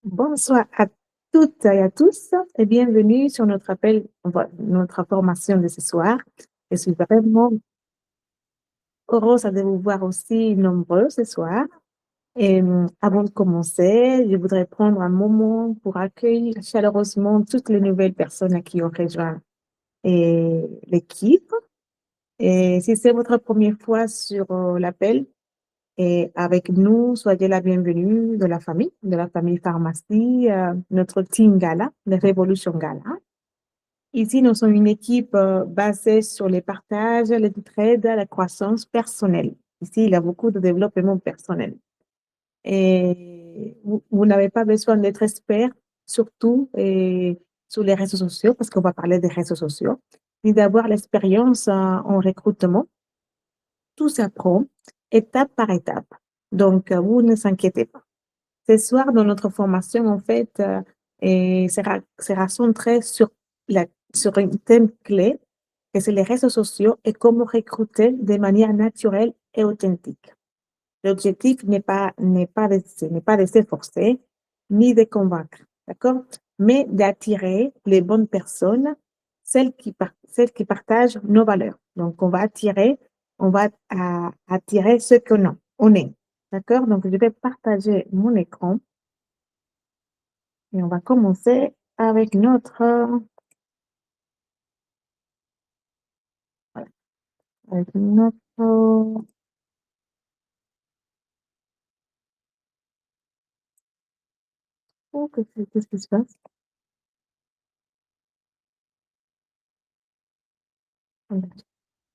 Bonsoir à toutes et à tous et bienvenue sur notre appel, notre formation de ce soir. Je suis vraiment heureuse de vous voir aussi nombreux ce soir. Et avant de commencer, je voudrais prendre un moment pour accueillir chaleureusement toutes les nouvelles personnes qui ont rejoint l'équipe. Et si c'est votre première fois sur l'appel, et avec nous, soyez la bienvenue de la famille Pharmacie, notre team Gala, de Révolution Gala. Ici, nous sommes une équipe basée sur les partages, l'entraide, la croissance personnelle. Ici, il y a beaucoup de développement personnel. Et vous n'avez pas besoin d'être expert, surtout sur les réseaux sociaux, parce qu'on va parler des réseaux sociaux, ni d'avoir l'expérience en recrutement. Tout s'apprend étape par étape. Donc, vous ne vous inquiétez pas. Ce soir, dans notre formation, en fait, sera centré sur un thème clé, que c'est les réseaux sociaux et comment recruter de manière naturelle et authentique. L'objectif n'est pas de s'efforcer ni de convaincre, d'accord? Mais d'attirer les bonnes personnes, celles qui partagent nos valeurs. Donc, on va attirer ce on est, d'accord? Donc, je vais partager mon écran et on va commencer avec voilà, avec notre, oh, qu'est-ce qui se passe? Voilà.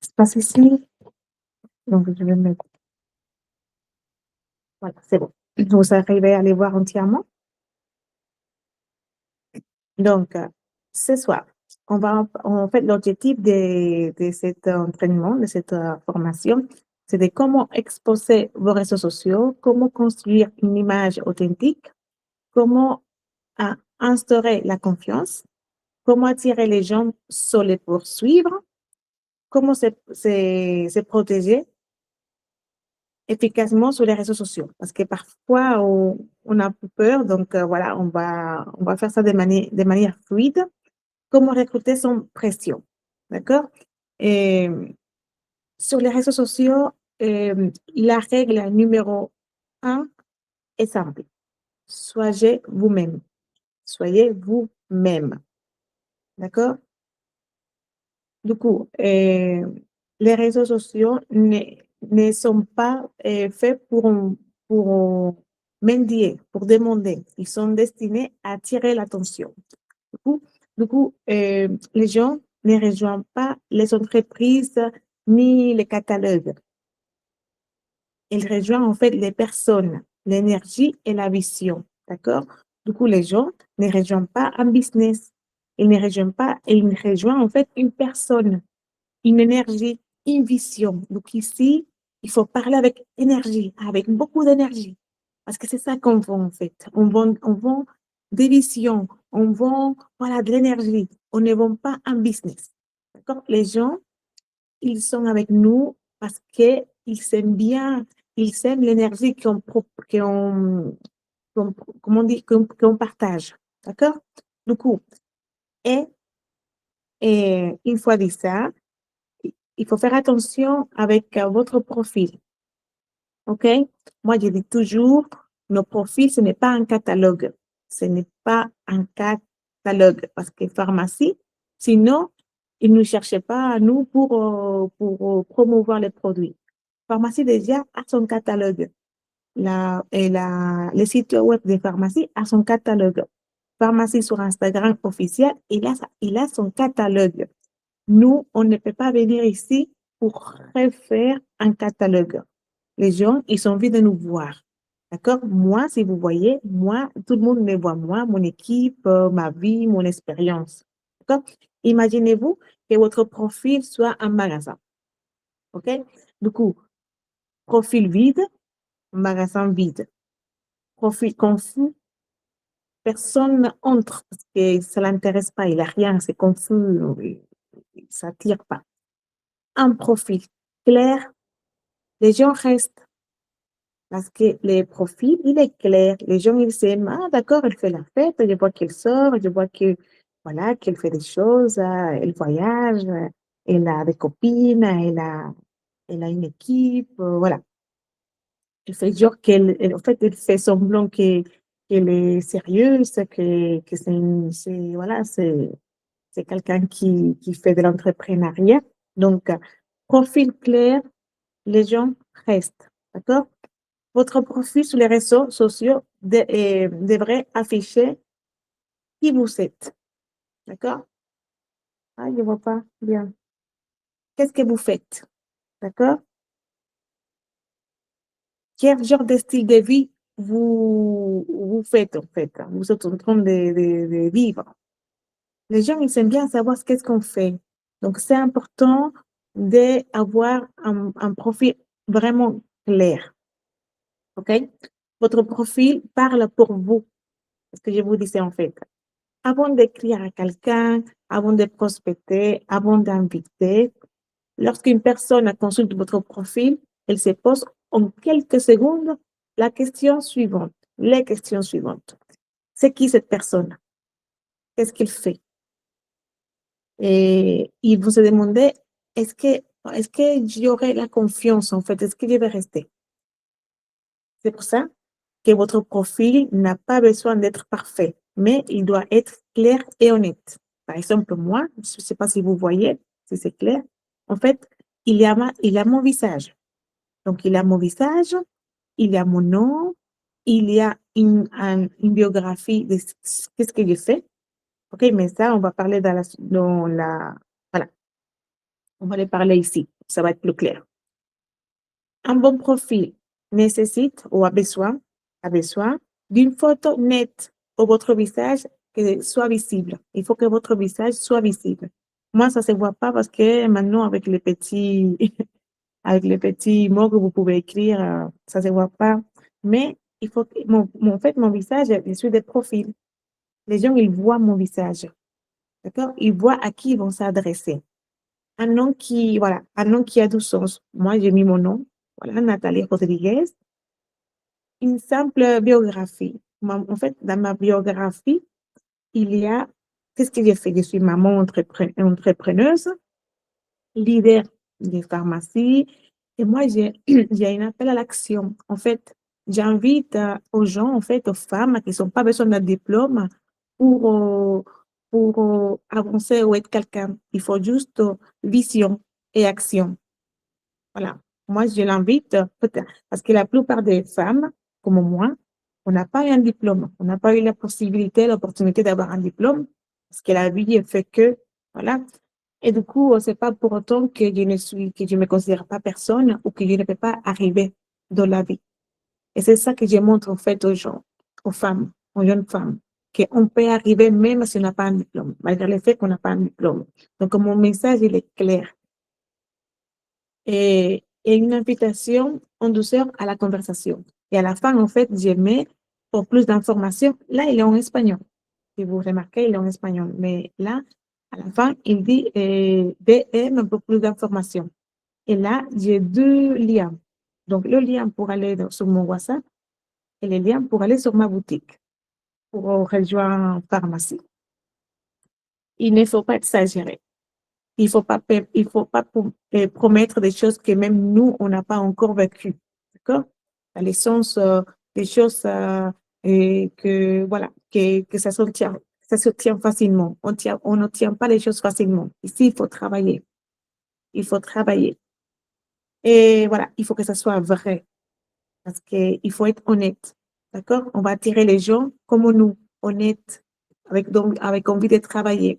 Ce qui se passe ici. Donc, je vais mettre, voilà, c'est bon. Vous arrivez à les voir entièrement? Donc, ce soir, en fait, l'objectif de cet entraînement, de cette formation, c'est de comment exposer vos réseaux sociaux, comment construire une image authentique, comment instaurer la confiance, comment attirer les gens sur les poursuivre, comment se protéger efficacement sur les réseaux sociaux. Parce que parfois, on a peur, donc voilà, on va faire ça de manière fluide. Comment recruter sans pression. D'accord? Et sur les réseaux sociaux, la règle numéro un est simple. Soyez vous-même. Soyez vous-même. D'accord? Du coup, les réseaux sociaux ne sont pas faits pour mendier, pour demander. Ils sont destinés à attirer l'attention. coup, les gens ne rejoignent pas les entreprises ni les catalogues. Ils rejoignent en fait les personnes, l'énergie et la vision. D'accord? Du coup, les gens ne rejoignent pas un business. Ils ne rejoignent en fait une personne, une énergie, une vision. Donc ici, il faut parler avec énergie, avec beaucoup d'énergie. Parce que c'est ça qu'on vend en fait. On vend des visions, on vend voilà, de l'énergie. On ne vend pas un business. D'accord? Les gens, ils sont avec nous parce qu'ils s'aiment bien, ils aiment l'énergie comment on dit, qu'on partage. D'accord? Du coup, et, et une fois dit ça, il faut faire attention avec votre profil. OK? Moi, je dis toujours, nos profils, ce n'est pas un catalogue. Ce n'est pas un catalogue. Parce que pharmacie, sinon, ils ne cherchaient pas à nous pour promouvoir les produits. Pharmacie, déjà, a son catalogue. Le site web des pharmacies a son catalogue. Pharmacie sur Instagram officiel, il a son catalogue. Nous, on ne peut pas venir ici pour refaire un catalogue. Les gens, ils ont envie de nous voir. D'accord? Moi, si vous voyez, moi, tout le monde me voit, moi, mon équipe, ma vie, mon expérience. D'accord? Imaginez-vous que votre profil soit un magasin. OK? Du coup, profil vide, magasin vide. Profil confus, personne entre parce que ça ne l'intéresse pas, il n'a rien, c'est confus, ça n'attire pas. Un profil clair, les gens restent. Parce que les profils, il est clair. Les gens, ils s'aiment. Ah, d'accord, elle fait la fête, je vois qu'elle sort, je vois que, voilà, qu'elle fait des choses, elle voyage, elle a des copines, elle a une équipe, voilà. Elle fait genre en fait, elle fait semblant qu'elle est sérieuse, que voilà, c'est quelqu'un qui fait de l'entrepreneuriat. Donc, profil clair, les gens restent. D'accord? Votre profil sur les réseaux sociaux devrait afficher qui vous êtes. D'accord? Ah, je ne vois pas bien. Qu'est-ce que vous faites? D'accord? Quel genre de style de vie vous faites, en fait? Vous êtes en train de vivre. Les gens, ils aiment bien savoir qu'est-ce qu'on fait. Donc, c'est important d'avoir un profil vraiment clair. OK? Votre profil parle pour vous. Ce que je vous disais, en fait. Avant d'écrire à quelqu'un, avant de prospecter, avant d'inviter, lorsqu'une personne consulte votre profil, elle se pose en quelques secondes la question suivante, les questions suivantes. C'est qui cette personne? Qu'est-ce qu'il fait? Et il vous se demandait, est-ce que, est-ce que j'aurai la confiance, en fait? Est-ce que je vais rester? C'est pour ça que votre profil n'a pas besoin d'être parfait, mais il doit être clair et honnête. Par exemple, moi, je ne sais pas si vous voyez, si c'est clair. En fait, il y a mon visage. Donc, il y a mon visage, il y a mon nom, il y a une biographie de qu'est-ce que j'ai fait. OK, mais ça, on va parler voilà, on va les parler ici. Ça va être plus clair. Un bon profil nécessite ou a besoin d'une photo nette où votre visage soit visible. Il faut que votre visage soit visible. Moi, ça se voit pas parce que maintenant, avec les petits, avec les petits mots que vous pouvez écrire, ça se voit pas. Mais il faut que, en fait, mon visage, je suis des profils. Les gens, ils voient mon visage. D'accord? Ils voient à qui ils vont s'adresser. Voilà, un nom qui a du sens. Moi, j'ai mis mon nom. Voilà, Nathalie Rodriguez. Une simple biographie. En fait, dans ma biographie, il y a qu'est-ce que j'ai fait? Je suis maman entrepreneuse, leader des pharmacies. Et moi, j'ai un appel à l'action. En fait, j'invite aux gens, en fait, aux femmes qui n'ont pas besoin d'un diplôme pour, euh, pour avancer ou être quelqu'un. Il faut juste vision et action. Voilà. Moi, je l'invite, peut-être, parce que la plupart des femmes, comme moi, on n'a pas eu un diplôme. On n'a pas eu la possibilité, l'opportunité d'avoir un diplôme, parce que la vie fait que, voilà. Et du coup, c'est pas pour autant que je me considère pas personne ou que je ne peux pas arriver dans la vie. Et c'est ça que je montre, en fait, aux gens, aux femmes, aux jeunes femmes, qu'on peut arriver même si on n'a pas un diplôme, malgré le fait qu'on n'a pas un diplôme. Donc, mon message, il est clair et une invitation en douceur à la conversation. Et à la fin, en fait, je mets pour plus d'informations. Là, il est en espagnol. Si vous remarquez, il est en espagnol. Mais là, à la fin, il dit DM pour plus d'informations. Et là, j'ai deux liens. Donc, le lien pour aller sur mon WhatsApp et le lien pour aller sur ma boutique, pour rejoindre pharmacie. Il ne faut pas exagérer. Il faut pas promettre des choses que même nous, on n'a pas encore vécues. D'accord? Dans le sens des choses et que, voilà, que ça se tient facilement. On ne tient pas les choses facilement. Ici, il faut travailler. Il faut travailler. Et voilà, il faut que ça soit vrai. Parce qu'il faut être honnête. D'accord? On va attirer les gens comme nous, honnêtes, avec envie de travailler.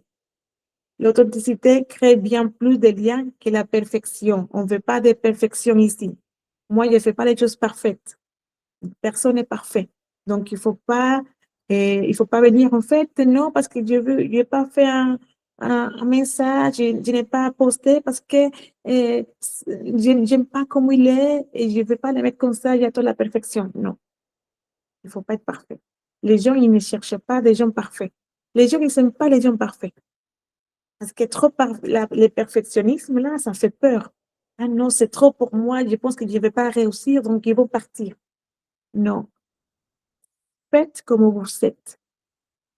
L'authenticité crée bien plus de liens que la perfection. On ne veut pas de perfection ici. Moi, je ne fais pas les choses parfaites. Personne n'est parfait. Donc, il faut pas venir en fait, non, parce que je n'ai pas fait un message, je n'ai pas posté parce que je n'aime pas comme il est et je ne veux pas le mettre comme ça, j'attends la perfection. Non, il ne faut pas être parfait. Les gens, ils ne cherchent pas des gens parfaits. Les gens, ils n'aiment pas les gens parfaits. Parce que le perfectionnisme, là, ça fait peur. Ah non, c'est trop pour moi, je pense que je ne vais pas réussir, donc ils vont partir. Non, faites comme vous êtes.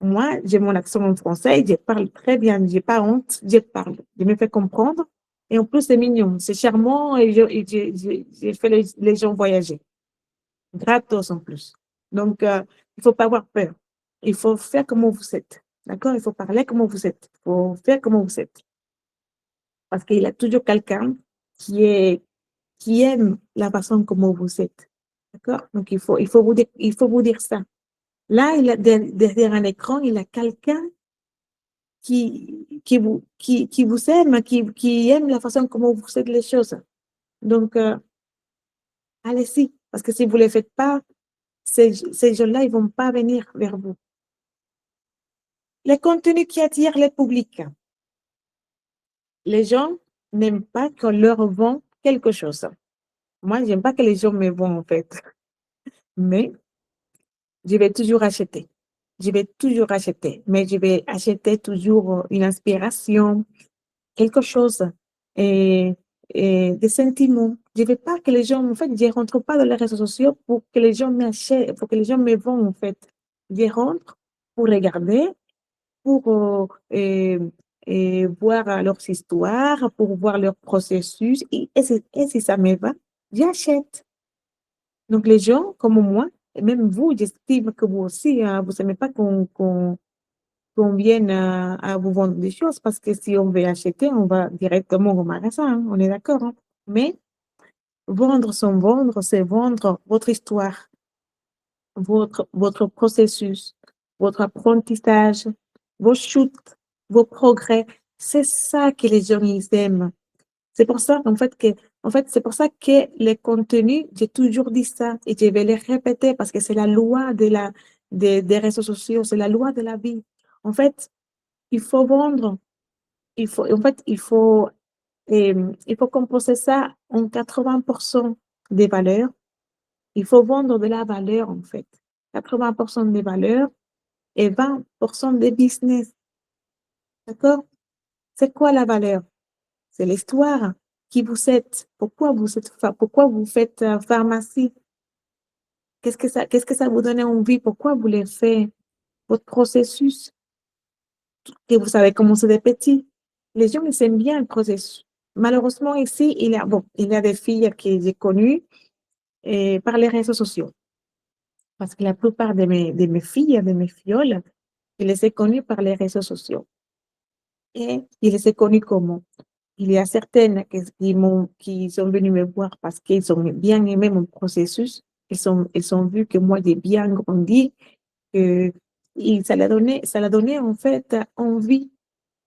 Moi, j'ai mon accent en français, je parle très bien, j'ai pas honte, je parle. Je me fais comprendre et en plus, c'est mignon, c'est charmant et j'ai fait les gens voyager, gratos en plus. Donc, il faut pas avoir peur. Il faut faire comme vous êtes. D'accord? Il faut parler comme vous êtes. Il faut faire comme vous êtes. Parce qu'il y a toujours quelqu'un qui est, qui aime la façon comme vous êtes. D'accord? Donc, il faut vous dire ça. Là, derrière un écran, il y a quelqu'un qui vous aime, qui aime la façon comment vous faites les choses. Donc, allez-y, parce que si vous ne le faites pas, ces gens-là, ils ne vont pas venir vers vous. Les contenus qui attirent le public. Les gens n'aiment pas qu'on leur vend quelque chose. Moi, je n'aime pas que les gens me vendent, en fait. Mais je vais toujours acheter. Je vais toujours acheter. Mais je vais acheter toujours une inspiration, quelque chose et, et des sentiments. Je ne veux pas que les gens, en fait, je ne rentre pas dans les réseaux sociaux pour que les gens m'achètent, pour que les gens me vendent, en fait. Je rentre pour regarder, pour voir leurs histoires, pour voir leur processus. Et si ça me va, j'achète. Donc, les gens comme moi, et même vous, j'estime que vous aussi, hein, vous n'aimez pas qu'on vienne à vous vendre des choses parce que si on veut acheter, on va directement au magasin, hein, on est d'accord, hein. Mais vendre sans vendre, c'est vendre votre histoire, votre processus, votre apprentissage, vos chutes, vos progrès. C'est ça que les gens ils aiment. C'est pour ça en fait, c'est pour ça que les contenus, j'ai toujours dit ça et je vais les répéter parce que c'est la loi des réseaux sociaux, c'est la loi de la vie. En fait, il faut vendre. En fait, il faut composer ça en 80% des valeurs. Il faut vendre de la valeur, en fait. 80% des valeurs et 20% des business. D'accord? C'est quoi la valeur? C'est l'histoire. Qui vous êtes? Pourquoi vous faites pharmacie? Qu'est-ce que ça vous donne envie? Pourquoi vous le faites? Votre processus, que vous savez commencer des petits. Les gens, ils aiment bien le processus. Malheureusement, ici, il y a des filles que j'ai connues par les réseaux sociaux. Parce que la plupart de mes filles, de mes filleules, je les ai connues par les réseaux sociaux. Et je les ai connues comment? Il y a certaines qui sont venues me voir parce qu'ils ont bien aimé mon processus. Ils ont vu que moi, j'ai bien grandi, que ça l'a donné en fait envie.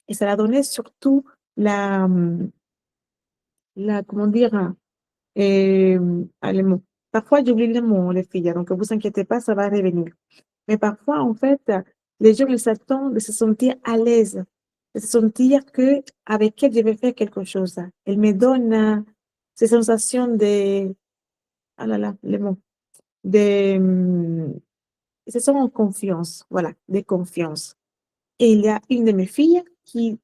Et ça l'a donné surtout comment dire, les mots. Parfois, j'oublie les mots, les filles, donc ne vous inquiétez pas, ça va revenir. Mais parfois, en fait, les gens, ils s'attendent de se sentir à l'aise, de se sentir que avec elle, je vais faire quelque chose. Elle me donne ces sensations ah là là, les mots, de, ils se sentent en confiance, voilà, de confiance. Et il y a une de mes filles qui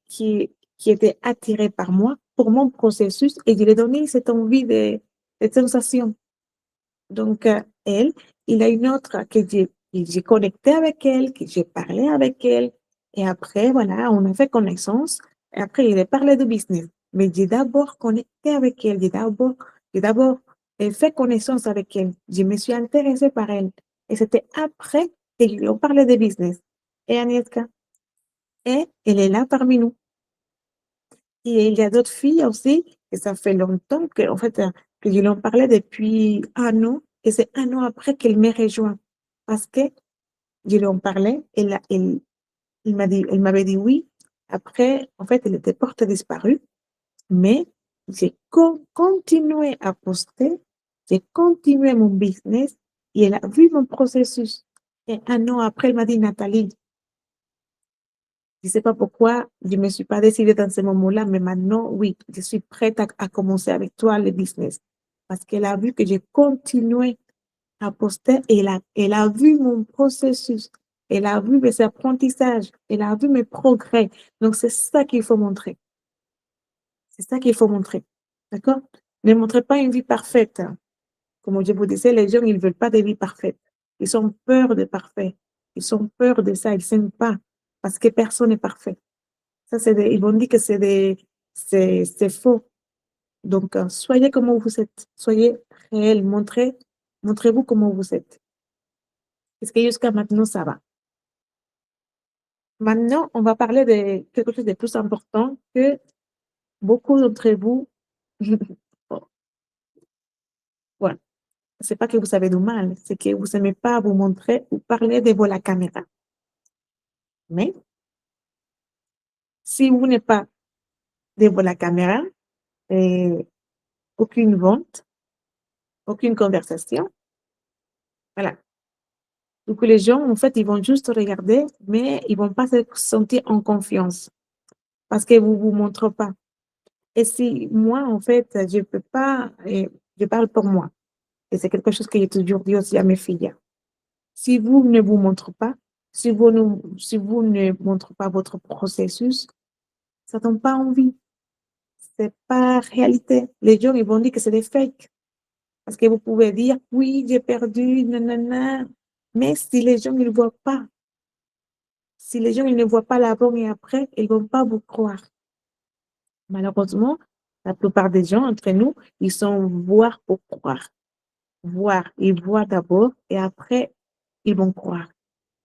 était attirée par moi pour mon processus et je lui ai donné cette envie de sensation. Donc, elle, il y a une autre j'ai connecté avec elle, que j'ai parlé avec elle. Et après, voilà, on a fait connaissance. Et après, il a parlé de business. Mais j'ai d'abord connecté avec elle. J'ai d'abord fait connaissance avec elle. Je me suis intéressée par elle. Et c'était après que je lui ai parlé de business. Et Agnieszka, et elle est là parmi nous. Et il y a d'autres filles aussi, et ça fait longtemps que, en fait, que je lui en parlais depuis un an, et c'est un an après qu'elle m'ait rejoint. Parce que je lui en parlais, elle m'avait dit oui. Après, en fait, elle était porte disparue, mais j'ai continué à poster, j'ai continué mon business, et elle a vu mon processus. Et un an après, elle m'a dit, Nathalie, je ne sais pas pourquoi je ne me suis pas décidée dans ce moment-là, mais maintenant, oui, je suis prête à commencer avec toi le business. Parce qu'elle a vu que j'ai continué à poster et elle a vu mon processus. Elle a vu mes apprentissages. Elle a vu mes progrès. Donc, c'est ça qu'il faut montrer. C'est ça qu'il faut montrer. D'accord? Ne montrez pas une vie parfaite, hein. Comme je vous disais, les gens, ils veulent pas de vie parfaite. Ils ont peur de parfait. Ils ont peur de ça. Ils s'aiment pas parce que personne n'est parfait. Ça, ils vont dire que c'est faux. Donc, soyez comme vous êtes. Soyez réel. Montrez-vous comment vous êtes. Parce que jusqu'à maintenant, ça va. Maintenant, on va parler de quelque chose de plus important que beaucoup d'entre vous. Bon, voilà. C'est pas que vous avez du mal, c'est que vous n'aimez pas vous montrer ou parler devant la caméra. Mais si vous n'êtes pas devant la caméra, et aucune vente, aucune conversation, voilà. Donc les gens, en fait, ils vont juste regarder, mais ils vont pas se sentir en confiance parce que vous vous montrez pas. Et si moi, en fait, je peux pas, et je parle pour moi, et c'est quelque chose que j'ai toujours dit aussi à mes filles. Si vous ne vous montrez pas, si vous ne montrez pas votre processus, ça donne pas envie. C'est pas réalité. Les gens, ils vont dire que c'est des fakes. Parce que vous pouvez dire, oui, j'ai perdu, nanana. Mais si les gens ne le voient pas, si les gens ils ne voient pas l'avant et après, ils vont pas vous croire. Malheureusement, la plupart des gens entre nous, ils sont voir pour croire. Voir, ils voient d'abord et après, ils vont croire.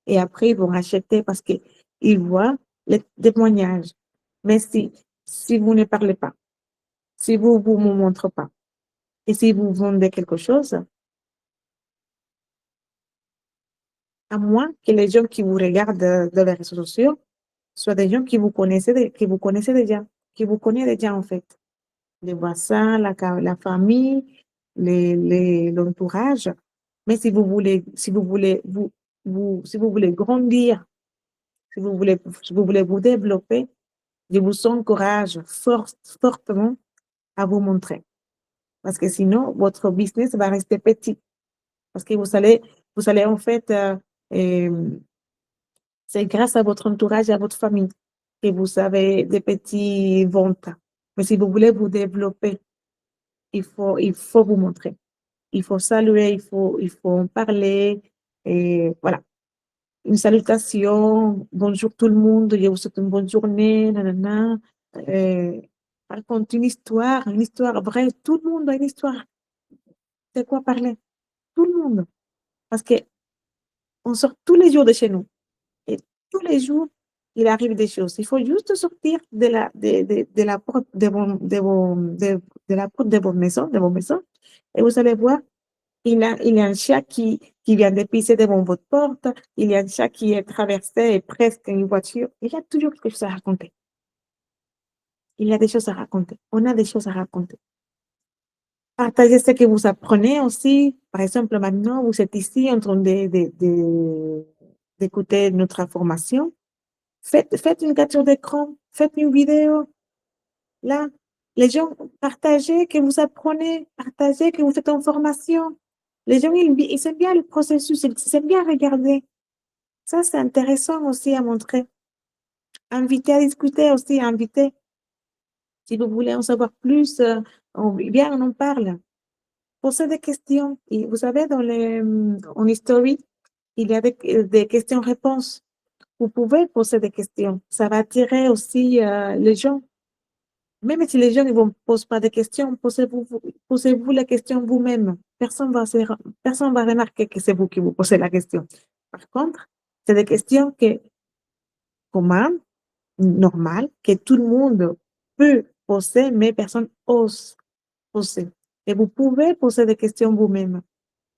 Et après, ils vont acheter parce qu'ils voient les témoignages. Mais si vous ne parlez pas, si vous ne vous montrez pas, et si vous vendez quelque chose, à moins que les gens qui vous regardent dans les réseaux sociaux soient des gens qui vous connaissez, qui vous connaissez déjà, qui vous connaissent déjà en fait. Les voisins, la famille, l'entourage. Mais si vous voulez grandir, si vous voulez vous développer, je vous encourage fortement à vous montrer. Parce que sinon, votre business va rester petit. Parce que vous allez en fait, euh, c'est grâce à votre entourage et à votre famille que vous avez des petits ventes. Mais si vous voulez vous développer, il faut vous montrer. Il faut saluer, il faut en parler. Et voilà. Une salutation, bonjour tout le monde, je vous souhaite une bonne journée, nanana. Euh, Raconte une histoire vraie. Tout le monde a une histoire. De quoi parler? Tout le monde. Parce que on sort tous les jours de chez nous. Et tous les jours, il arrive des choses. Il faut juste sortir de la porte de la porte de vos maisons. Et vous allez voir, il y a un chat qui vient de pisser devant votre porte. Il y a un chat qui est traversé presque une voiture. Il y a toujours quelque chose à raconter. Il y a des choses à raconter. On a des choses à raconter. Partagez ce que vous apprenez aussi. Par exemple, maintenant, vous êtes ici en train d'écouter notre information. Faites une capture d'écran, faites une vidéo. Là, les gens, partagez que vous apprenez, partagez que vous faites en formation. Les gens, ils aiment bien le processus, ils aiment bien regarder. Ça, c'est intéressant aussi à montrer. Inviter à discuter aussi, inviter. Si vous voulez en savoir plus, bien, on en parle. Posez des questions. Et vous savez, en history, il y a des questions-réponses. Vous pouvez poser des questions. Ça va attirer aussi les gens. Même si les gens ne vous posent pas de questions, posez-vous la question vous-même. Personne va remarquer que c'est vous qui vous posez la question. Par contre, c'est des questions communes, normales, que tout le monde peut poser, mais personne ose poser. Et vous pouvez poser des questions vous-même.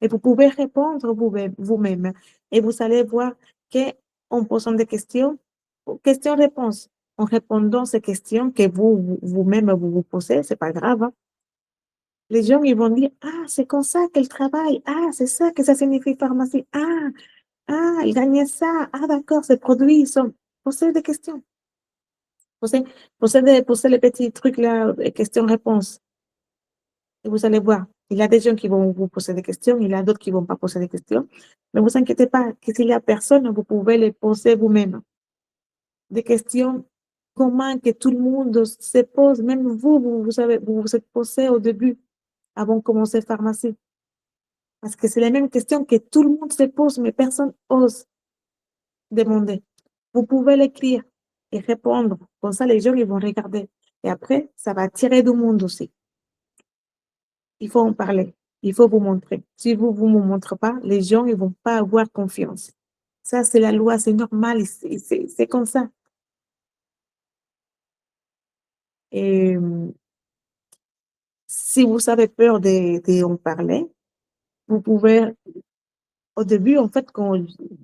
Et vous pouvez répondre vous-même. Et vous allez voir qu'en posant des questions-réponses, en répondant ces questions que vous-même vous posez, c'est pas grave, hein. Les gens, ils vont dire, ah, c'est comme ça qu'elle travaille. Ah, c'est ça que ça signifie pharmacie. Il gagne ça. Ah, d'accord, ces produits, ils sont. Posez des questions. Posez, posez les petits trucs là, questions-réponses. Et vous allez voir, il y a des gens qui vont vous poser des questions, il y a d'autres qui ne vont pas poser des questions. Mais ne vous inquiétez pas, que s'il y a personne, vous pouvez les poser vous-même. Des questions comment que tout le monde se pose, même vous, vous êtes posé au début, avant de commencer pharmacie. Parce que c'est les mêmes questions que tout le monde se pose, mais personne ose demander. Vous pouvez l'écrire et répondre. Comme ça, les gens, ils vont regarder. Et après, ça va attirer du monde aussi. Il faut en parler. Il faut vous montrer. Si vous vous montrez pas, les gens, ils vont pas avoir confiance. Ça, c'est la loi, c'est normal, c'est comme ça. Et si vous avez peur d'en parler, vous pouvez, au début, en fait, quand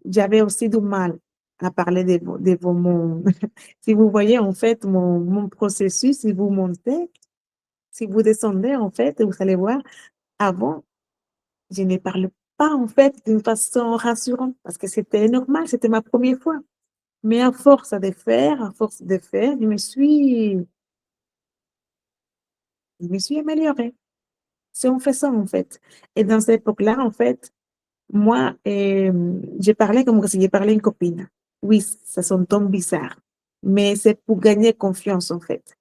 j'avais aussi du mal à parler mon, si vous voyez, en fait, mon processus, si vous montez, si vous descendez, en fait, vous allez voir, avant, je ne parle pas, en fait, d'une façon rassurante, parce que c'était normal, c'était ma première fois. Mais à force de faire, je me suis améliorée. C'est en faisant, en fait. Et dans cette époque-là, en fait, moi, j'ai parlé comme si j'ai parlé à une copine. Oui, ça s'entend bizarre, mais c'est pour gagner confiance, en fait.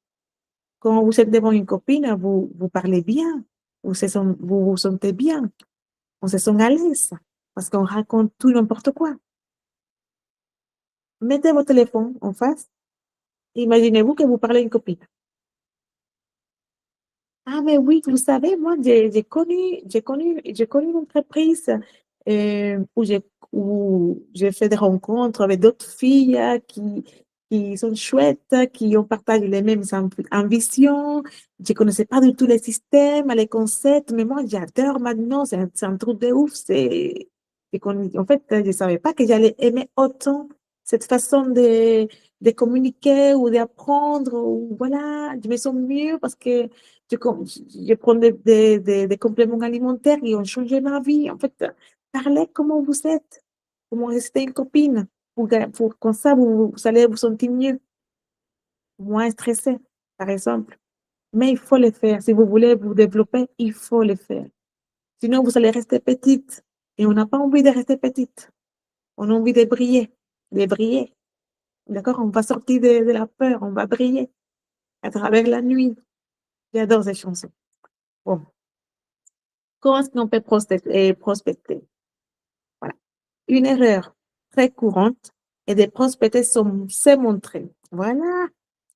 Quand vous êtes devant une copine, vous parlez bien, vous vous sentez bien, on se sent à l'aise, parce qu'on raconte tout et n'importe quoi. Mettez votre téléphone en face, imaginez-vous que vous parlez à une copine. Ah, mais oui, vous savez, moi, j'ai connu une entreprise où j'ai fait des rencontres avec d'autres filles qui sont chouettes, qui ont partagé les mêmes ambitions. Je connaissais pas du tout les systèmes, les concepts, mais moi, j'adore maintenant. C'est un truc de ouf. En fait, je savais pas que j'allais aimer autant cette façon de communiquer ou d'apprendre. Ou voilà, je me sens mieux parce que je prends des compléments alimentaires qui ont changé ma vie. En fait, parlez comment vous êtes, comment rester une copine, comme ça, vous allez vous sentir mieux, moins stressé, par exemple. Mais il faut le faire. Si vous voulez vous développer, il faut le faire. Sinon, vous allez rester petite. Et on n'a pas envie de rester petite. On a envie de briller, de briller. D'accord? On va sortir de la peur, on va briller à travers la nuit. J'adore ces chansons. Bon. Comment est-ce qu'on peut prospecter? Voilà. Une erreur très courante est de prospecter sans se montrer. Voilà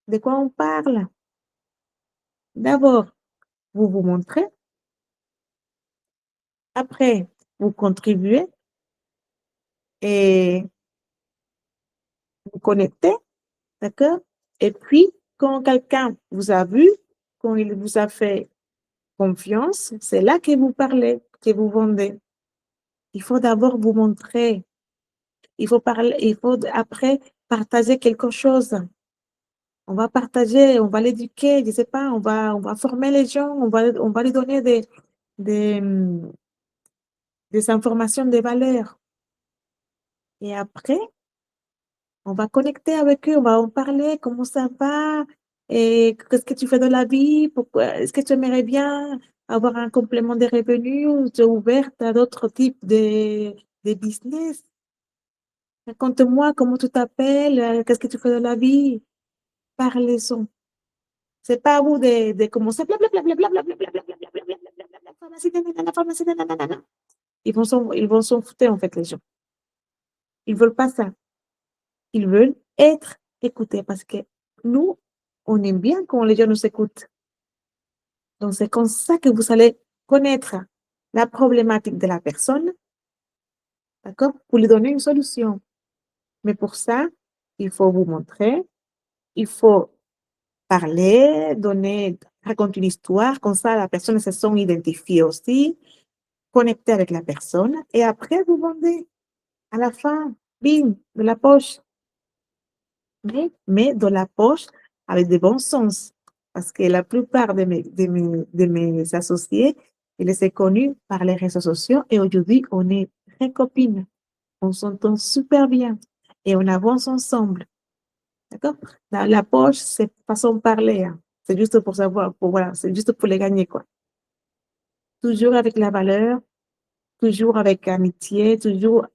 de quoi on parle. D'abord, vous vous montrez, après, vous contribuez et vous connectez, d'accord? Et puis, quand quelqu'un vous a vu, quand il vous a fait confiance, c'est là que vous parlez, que vous vendez. Il faut d'abord vous montrer. Il faut parler, il faut après partager quelque chose. On va partager, on va l'éduquer, je sais pas, on va former les gens, on va lui donner des, hum, des informations, des valeurs. Et après, on va connecter avec eux, on va en parler, comment ça va, et qu'est-ce que tu fais dans la vie, pourquoi, est-ce que tu aimerais bien avoir un complément de revenus ou tu es ouverte à d'autres types de business? Raconte-moi comment tu t'appelles, qu'est-ce que tu fais dans la vie? Parlez-en. C'est pas à vous de commencer blablabla, blablabla, blablabla, blablabla, blablabla, pharmacie, nanana, pharmacie, nanana. Ils vont s'en foutre, en fait, les gens. Ils veulent pas ça. Ils veulent être écoutés parce que nous, on aime bien quand les gens nous écoutent. Donc, c'est comme ça que vous allez connaître la problématique de la personne, d'accord, pour lui donner une solution. Mais pour ça, il faut vous montrer, il faut parler, raconter une histoire, comme ça la personne se sent identifiée aussi, connecter avec la personne, et après vous vendez à la fin, bing, de la poche. Mais dans la poche avec de bons sens. Parce que la plupart de mes associés, je les ai connus par les réseaux sociaux et aujourd'hui, on est très copines. On s'entend super bien et on avance ensemble. D'accord? La poche, c'est façon de parler, hein. C'est juste pour savoir, voilà, c'est juste pour les gagner, quoi. Toujours avec la valeur, toujours avec amitié, toujours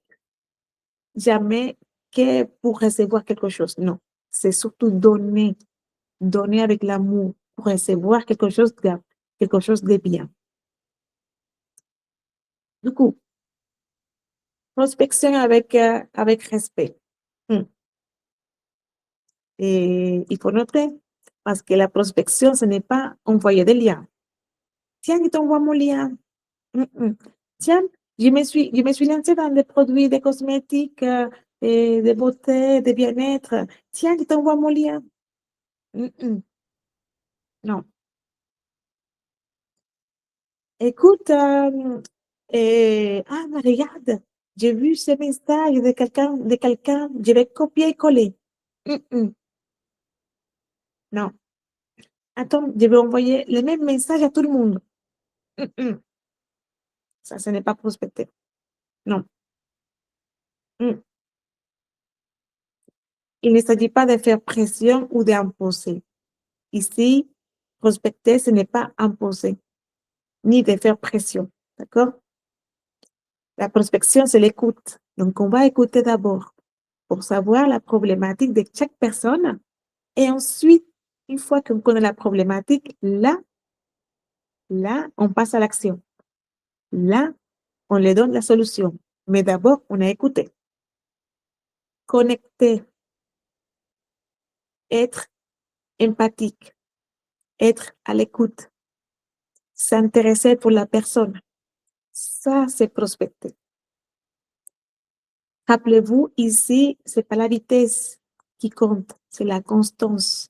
jamais que pour recevoir quelque chose. Non, c'est surtout donner, donner avec l'amour pour recevoir quelque chose de bien. Du coup, prospection avec respect. Mmh. Et il faut noter, parce que la prospection, ce n'est pas envoyer des liens. Tiens, je t'envoie mon lien. Tiens, je me suis lancée dans des produits de cosmétiques, et de beauté, de bien-être. Tiens, je t'envoie mon lien. Mmh mh. Non. Écoute, ah, mais regarde, j'ai vu ce message de quelqu'un, je vais copier et coller. Mmh mh. Non. Attends, je vais envoyer le même message à tout le monde. Mmh mh. Ça, ce n'est pas prospecter. Non. Mmh. Il ne s'agit pas de faire pression ou d'imposer. Ici, prospecter, ce n'est pas imposer, ni de faire pression, d'accord? La prospection, c'est l'écoute. Donc, on va écouter d'abord pour savoir la problématique de chaque personne et ensuite, une fois qu'on connaît la problématique, là, on passe à l'action. Là, on leur donne la solution. Mais d'abord, on a écouté. Connecter, être empathique, être à l'écoute, s'intéresser pour la personne. Ça, c'est prospecter. Rappelez-vous, ici, c'est pas la vitesse qui compte, c'est la constance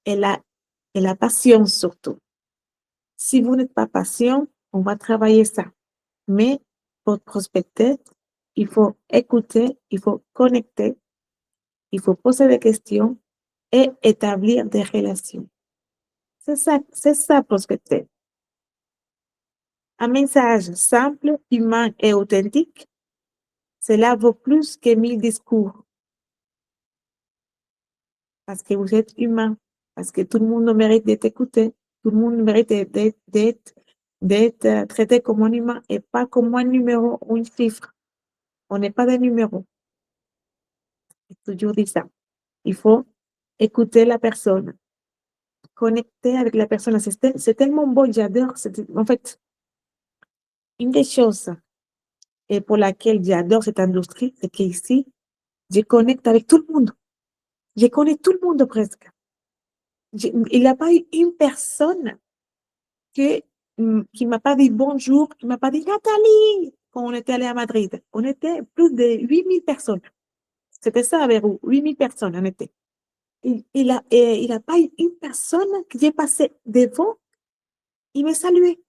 et la patience surtout. Si vous n'êtes pas patient, on va travailler ça. Mais pour prospecter, il faut écouter, il faut connecter, il faut poser des questions et établir des relations. C'est ça prospecter. Un message simple, humain et authentique, cela vaut plus que 1000 discours. Parce que vous êtes humain, parce que tout le monde mérite d'être écouté, tout le monde mérite d'être traité comme un humain et pas comme un numéro ou un chiffre. On n'est pas des numéros. J'ai toujours dit ça. Il faut écouter la personne, connecter avec la personne. C'est tellement beau, j'adore. En fait, une des choses et pour laquelle j'adore cette industrie, c'est qu'ici, je connecte avec tout le monde. Je connais tout le monde presque. Il n'y a pas eu une personne que, qui m'a pas dit bonjour, qui m'a pas dit Nathalie, quand on était allé à Madrid. On était plus de 8000 personnes. C'était ça à Verrou, 8000 personnes, on était. Il a pas eu une personne qui est passée devant, il me saluait.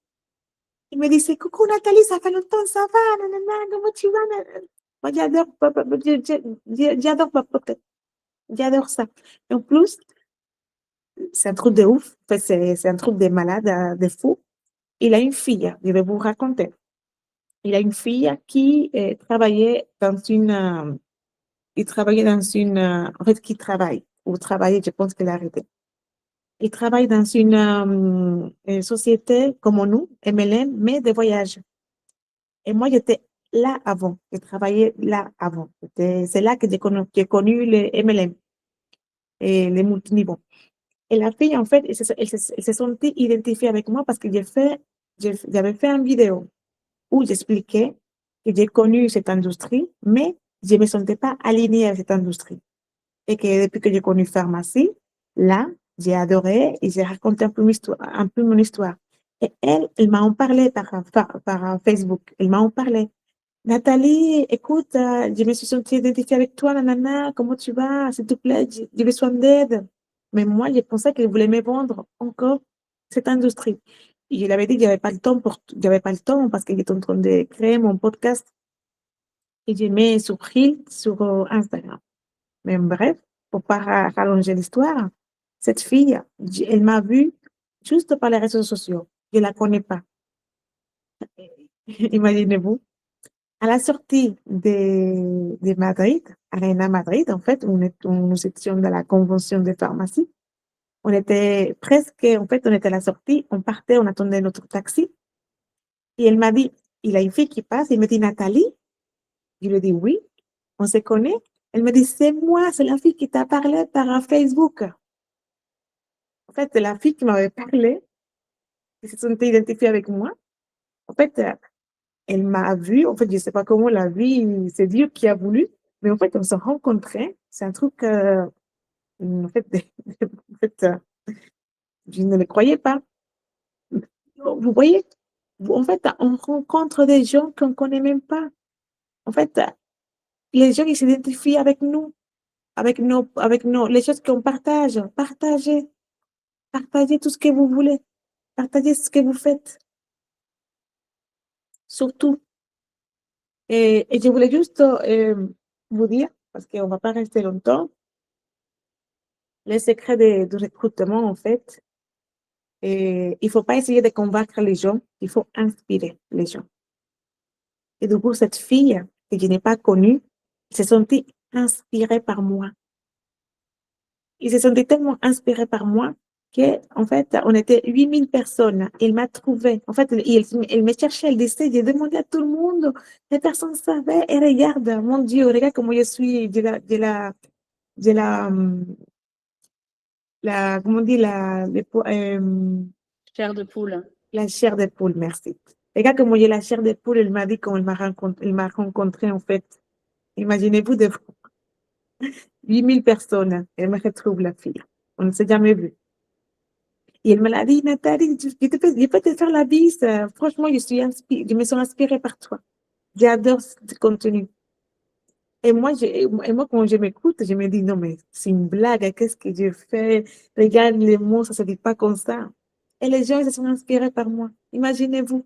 Il me disait, coucou Nathalie, ça fait longtemps, ça va, nanana, comment tu vas? Moi, j'adore papoter. J'adore ça. Et en plus, c'est un truc de ouf. En fait, c'est un truc de malade, de fou. Il a une fille, je vais vous raconter. Il a une fille qui travaillait dans une, en fait, qui travaille, ou travaillait, je pense qu'elle a arrêté. Il travaille dans une société comme nous, MLM, mais de voyage. Et moi, j'étais là avant, je travaillais là avant. C'est là que j'ai connu les MLM et les multiniveaux. Et la fille, en fait, elle s'est sentie identifiée avec moi parce que j'avais fait une vidéo où j'expliquais que j'ai connu cette industrie, mais je ne me sentais pas alignée avec cette industrie. Et que depuis que j'ai connu pharmacie, là, j'ai adoré et j'ai raconté un peu mon histoire. Et elle m'a en parlé par Facebook. Elle m'a en parlé. Nathalie, écoute, je me suis sentie identifiée avec toi, nanana, comment tu vas? S'il te plaît, j'ai besoin d'aide. Mais moi, je pensais qu'elle voulait me vendre encore cette industrie. Et je lui avais dit que j'avais pas le temps parce que j'étais en train de créer mon podcast et j'ai mis sur Reel sur Instagram. Mais bref, pour pas rallonger l'histoire, cette fille, elle m'a vue juste par les réseaux sociaux. Je la connais pas. Imaginez-vous. À la sortie de Madrid, Arena Madrid, en fait, où nous étions dans la convention de pharmacie, on était presque, en fait, on était à la sortie, on partait, on attendait notre taxi, et elle m'a dit, il y a une fille qui passe, il me dit, Nathalie, je lui dis, oui, on se connaît. Elle me dit, c'est moi, c'est la fille qui t'a parlé par Facebook. En fait, c'est la fille qui m'avait parlé, qui se sentait identifiée avec moi. En fait, Elle m'a vue, en fait, je sais pas comment la vie, c'est Dieu qui a voulu, mais en fait, on s'est rencontrés. C'est un truc, en fait, en fait, je ne le croyais pas. Vous voyez? En fait, on rencontre des gens qu'on connaît même pas. En fait, les gens, ils s'identifient avec nos les choses qu'on partage. Partagez tout ce que vous voulez. Partagez ce que vous faites, surtout. Et je voulais juste, vous dire, parce qu'on va pas rester longtemps, les secrets du recrutement, en fait, il faut pas essayer de convaincre les gens, il faut inspirer les gens. Et du coup, cette fille que je n'ai pas connue, se sentit inspirée par moi. Il se sentait tellement inspiré par moi qu'en fait, on était 8000 personnes. Il m'a trouvé. En fait, il me cherchait, il disait, j'ai demandé à tout le monde, les personnes savaient, et regarde, mon Dieu, regarde comment je suis de comment on dit, Chair de poule. la chair de poule, merci. Regarde comment j'ai la chair de poule, il m'a dit quand il m'a rencontré, en fait. Imaginez-vous, 8000 personnes, elle me retrouve la fille. On ne s'est jamais vu. Et elle me l'a dit, Nathalie, je peux te faire la bise. Franchement, je me sens inspirée par toi. J'adore ce contenu. Et moi, quand je m'écoute, je me dis, non, mais c'est une blague, qu'est-ce que je fais? Regarde les mots, ça se dit pas comme ça. Et les gens, ils se sont inspirés par moi. Imaginez-vous.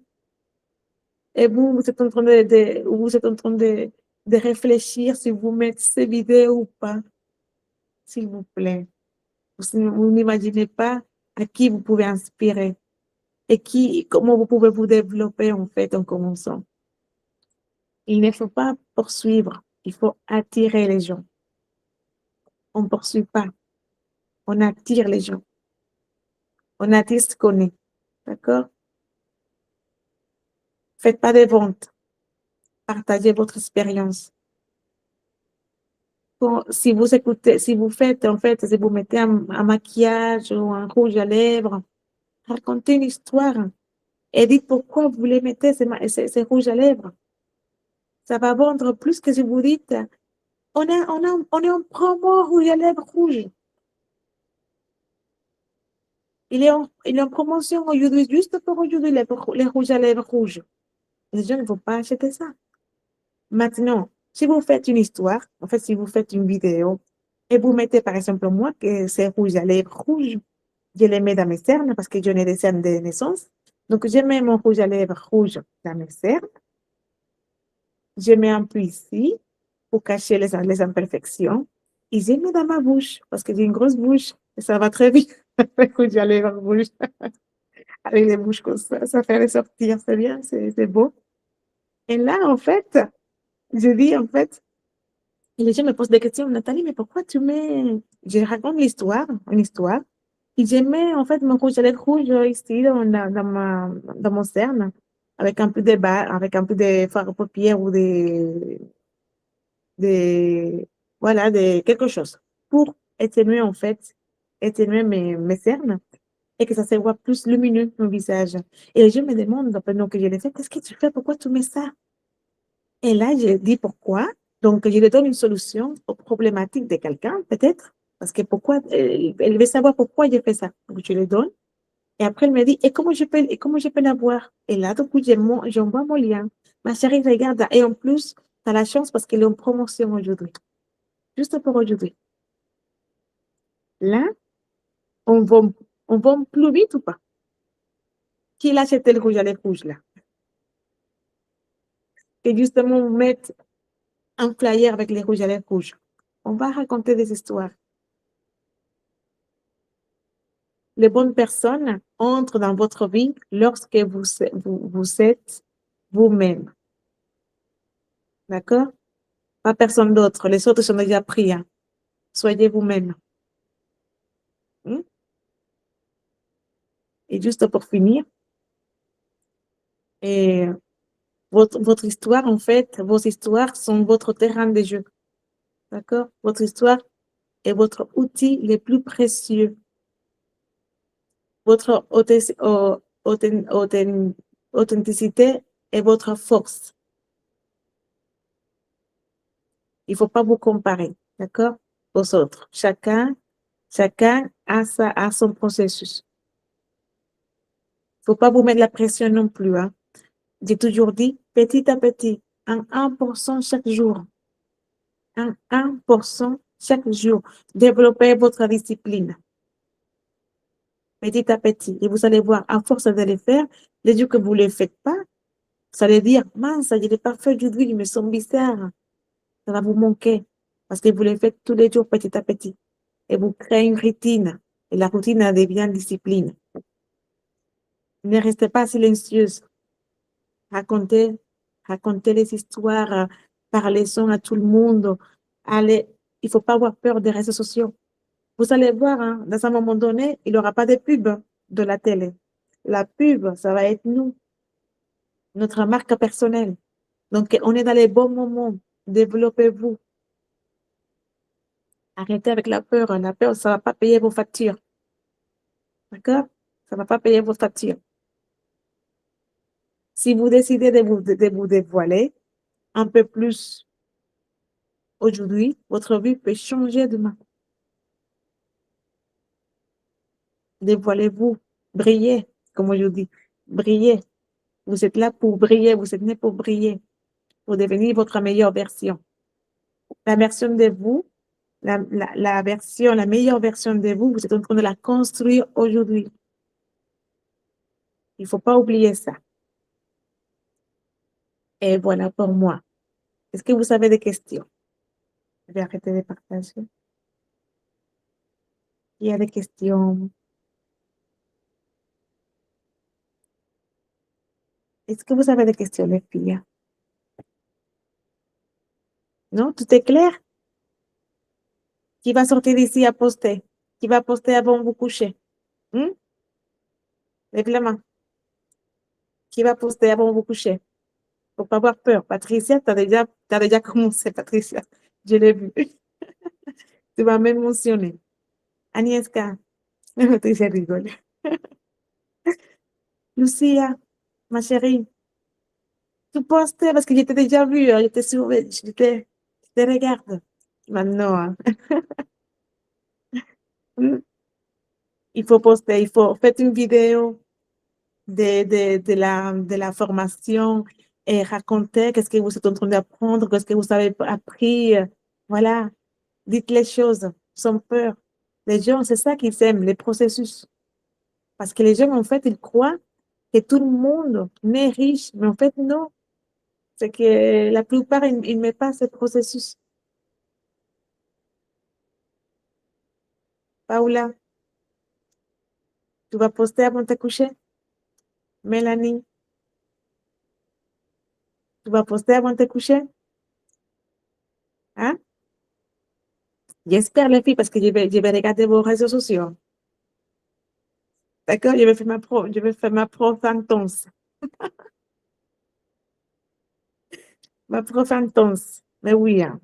Et vous êtes en train vous êtes en train de réfléchir si vous mettez ces vidéos ou pas, s'il vous plaît. Vous n'imaginez pas à qui vous pouvez inspirer. Et comment vous pouvez vous développer en fait en commençant. Il ne faut pas poursuivre, il faut attirer les gens. On ne poursuit pas, on attire les gens. On attire ce qu'on est, d'accord? Faites pas de vente, partagez votre expérience. Si vous écoutez, si vous faites, en fait, si vous mettez un maquillage ou un rouge à lèvres, racontez une histoire et dites pourquoi vous voulez mettre ces rouges à lèvres. Ça va vendre plus que si vous dites on est en promo rouge à lèvres rouge. Il est en promotion aujourd'hui, juste pour aujourd'hui, les rouges à lèvres rouges. Les gens ne vont pas acheter ça. Maintenant, si vous faites une histoire, en fait, si vous faites une vidéo, et vous mettez, par exemple, moi, que c'est rouge à lèvres rouge, je les mets dans mes cernes parce que je n'ai des cernes de naissance. Donc, je mets mon rouge à lèvres rouge dans mes cernes. Je mets un peu ici pour cacher les imperfections. Et je mets dans ma bouche parce que j'ai une grosse bouche et ça va très vite. Le rouge à lèvres rouge. Avec les bouches comme ça fait ressortir, c'est bien, c'est beau. Et là, en fait, je dis, en fait, et les gens me posent des questions, Nathalie, mais pourquoi tu mets, je raconte l'histoire, une histoire, et je mets, en fait, mon rouge à lèvres rouge ici, dans mon cerne, avec un peu de avec un peu de fard à paupières ou voilà, quelque chose, pour atténuer, en fait, atténuer mes cernes et que ça se voit plus lumineux, mon visage. Et les gens me demandent, pendant que je le fais, qu'est-ce que tu fais? Pourquoi tu mets ça? Et là, je dis pourquoi. Donc, je lui donne une solution aux problématiques de quelqu'un, peut-être, parce que pourquoi, elle veut savoir pourquoi je fais ça. Donc, je le donne. Et après, elle me dit, et comment je peux l'avoir? Et là, du coup, j'envoie mon lien. Ma chérie, regarde. Et en plus, tu as la chance parce qu'elle est en promotion aujourd'hui. Juste pour aujourd'hui. Là, on va, on va plus vite ou pas? Qui l'a acheté le rouge à lèvres rouge, là? Et justement, mettre un flyer avec les rouges à lèvres rouges. On va raconter des histoires. Les bonnes personnes entrent dans votre vie lorsque vous êtes vous-même. D'accord? Pas personne d'autre. Les autres sont déjà pris. Hein. Soyez vous-même. Hmm? Et juste pour finir, et votre histoire, en fait, vos histoires sont votre terrain de jeu. D'accord? Votre histoire est votre outil le plus précieux. Votre authenticité est votre force. Il ne faut pas vous comparer, d'accord, aux autres. Chacun a son processus. Il ne faut pas vous mettre la pression non plus, hein. J'ai toujours dit, petit à petit, en 1% chaque jour. En 1% chaque jour. Développez votre discipline. Petit à petit. Et vous allez voir, à force de le faire, les jours que vous ne le faites pas, vous allez dire, mince, je ne l'ai pas fait aujourd'hui, je me sens bizarre. Ça va vous manquer. Parce que vous le faites tous les jours, petit à petit. Et vous créez une routine. Et la routine devient discipline. Ne restez pas silencieuse. Racontez, racontez les histoires, parlez-en à tout le monde. Allez, il ne faut pas avoir peur des réseaux sociaux. Vous allez voir, hein, dans un moment donné, il n'y aura pas de pub de la télé. La pub, ça va être nous, notre marque personnelle. Donc, on est dans les bons moments. Développez-vous. Arrêtez avec la peur. La peur, ça ne va pas payer vos factures. D'accord? Ça ne va pas payer vos factures. Si vous décidez de vous dévoiler un peu plus aujourd'hui, votre vie peut changer demain. Dévoilez-vous, brillez, comme je dis. Brillez. Vous êtes là pour briller, vous êtes né pour briller, pour devenir votre meilleure version. La version de vous, la meilleure version de vous, vous êtes en train de la construire aujourd'hui. Il ne faut pas oublier ça. Et voilà pour moi. Est-ce que vous avez des questions? Je vais arrêter de partager. Il y a des questions. Est-ce que vous avez des questions, les filles? Non, tout est clair? Qui va sortir d'ici à poster? Qui va poster avant de vous coucher? Lève la main. Qui va poster avant de vous coucher? Faut pas avoir peur. Patricia, t'as déjà commencé, Patricia. Je l'ai vu. Tu vas m'émotionner. Agnieszka. Patricia rigole. Lucia, ma chérie, tu postes parce que je t'ai déjà vu, hein, je te regarde. Maintenant, hein. Il faut poster, il faut faire une vidéo de la formation et raconter qu'est-ce que vous êtes en train d'apprendre, qu'est-ce que vous avez appris. Voilà, dites les choses sans peur. Les gens, c'est ça qu'ils aiment, les processus. Parce que les gens, en fait, ils croient que tout le monde est riche, mais en fait, non. C'est que la plupart, ils ne mettent pas ce processus. Paula, tu vas poster avant de te coucher? Mélanie, tu vas poster avant de te coucher? Hein? J'espère, les filles, parce que je vais regarder vos réseaux sociaux. D'accord? Je vais faire ma prof intense. Ma prof intense. Mais oui, hein.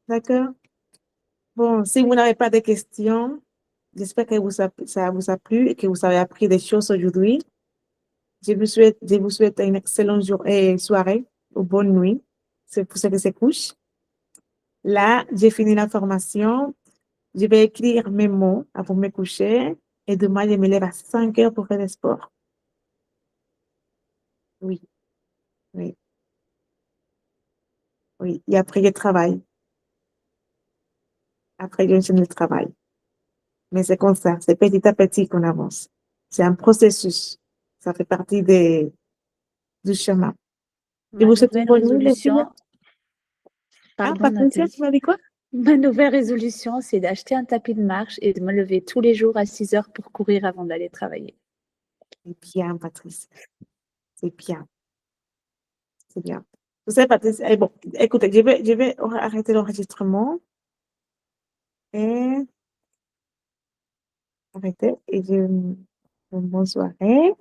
D'accord? Bon, si vous n'avez pas de questions, j'espère que ça vous a plu et que vous avez appris des choses aujourd'hui. Je vous souhaite une excellente soirée ou bonne nuit. C'est pour ceux qui se couchent. Là, j'ai fini la formation. Je vais écrire mes mots avant de me coucher. Et demain, je me lève à 5 heures pour faire du sport. Oui, oui, oui. Et après, je travaille. Après, j'enchaîne le travail. Mais c'est comme ça. C'est petit à petit qu'on avance. C'est un processus. Ça fait partie du chemin. Je Ma vous souhaite une nouvelle bonne nuit, les filles. résolution, Ah, pardon Patricia, tu Nathalie, m'as dit quoi? ma nouvelle résolution, c'est d'acheter un tapis de marche et de me lever tous les jours à 6 heures pour courir avant d'aller travailler. C'est bien, Patricia. C'est bien. C'est bien. Vous savez, Patricia, bon, écoutez, je vais arrêter l'enregistrement et arrêter et bonne soirée.